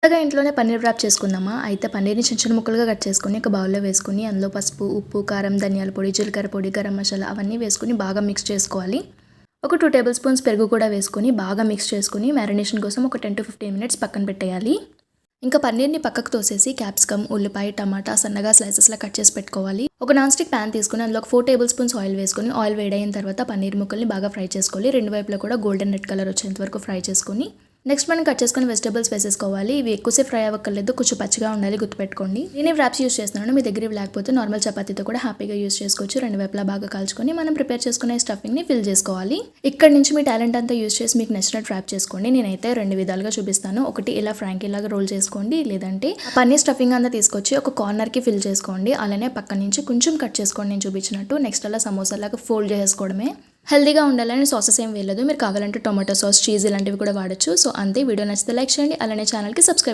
కొత్తగా ఇంట్లోనే పన్నీర్ వ్రాప్ చేసుకుందామా? అయితే పన్నీర్‌ని చిన్న చిన్న ముక్కలుగా కట్ చేసుకొని ఒక బౌల్‌లో వేసుకొని అందులో పసుపు, ఉప్పు, కారం, ధనియాల పొడి, జీలకర్ర పొడి, గరం మసాలా అవన్నీ వేసుకొని బాగా మిక్స్ చేసుకోవాలి. ఒక 2 టేబుల్ స్పూన్స్ పెరుగు కూడా వేసుకొని బాగా మిక్స్ చేసుకొని మ్యారినేషన్ కోసం ఒక 10-15 మినిట్స్ పక్కన పెట్టేయాలి. ఇంకా పన్నీర్‌ని పక్కకు తోసేసి క్యాప్సికమ్, ఉల్లిపాయ, టమాటా సన్నగా స్లైసెస్‌లా కట్ చేసి పెట్టుకోవాలి. ఒక నాన్ స్టిక్ పాన్ తీసుకొని అందులో ఒక 4 టేబుల్ స్పూన్స్ ఆయిల్ వేసుకొని ఆయిల్ వేడైన తర్వాత పన్నీర్ ముక్కల్ని బాగా ఫ్రై చేసుకోవాలి. రెండు వైపులా కూడా గోల్డెన్ రెడ్ కలర్ వచ్చేంత వరకు ఫ్రై చేసుకొని నెక్స్ట్ మనం కట్ చేసుకుని వెజిటబుల్స్ వేసేసుకోవాలి. ఇవి ఎక్కువసేపు ఫ్రై అవ్వక్కర్లేదు, కొంచెం పచ్చిగా ఉండాలి, గుర్తుపెట్టుకోండి. నేను వ్రాప్స్ యూస్ చేస్తున్నాను, మీ దగ్గర ఇవి లేకపోతే నార్మల్ చపాతీతో కూడా హ్యాపీగా యూస్ చేసుకోవచ్చు. రెండు వైపులా బాగా కాల్చుకొని మనం ప్రిపేర్ చేసుకునే స్టఫింగ్ని ఫిల్ చేసుకోవాలి. ఇక్కడ నుంచి మీ టాలెంట్ అంతా యూస్ చేసి మీకు నచ్చినట్టు వ్రాప్ చేసుకోండి. నేనైతే రెండు విధాలుగా చూపిస్తాను. ఒకటి ఇలా ఫ్రాంకీ లాగా రోల్ చేసుకోండి, లేదంటే పన్నీర్ స్టఫింగ్ అంతా తీసుకొచ్చి ఒక కార్నర్కి ఫిల్ చేసుకోండి. అలానే పక్క నుంచి కొంచెం కట్ చేసుకోండి నేను చూపించినట్టు. నెక్స్ట్ అలా సమోసా లాగా ఫోల్డ్ చేసుకోవడమే. హెల్దీగా ఉండాలని సాసెస్ ఏం వేయలేదు, మీరు కావాలంటే టొమాటో సాస్, చీజ్ ఇలాంటివి కూడా వాడచ్చు. సో అంతే. వీడియో నచ్చితే లైక్ చేయండి, అలానే ఛానల్కి సబ్స్క్రైబ్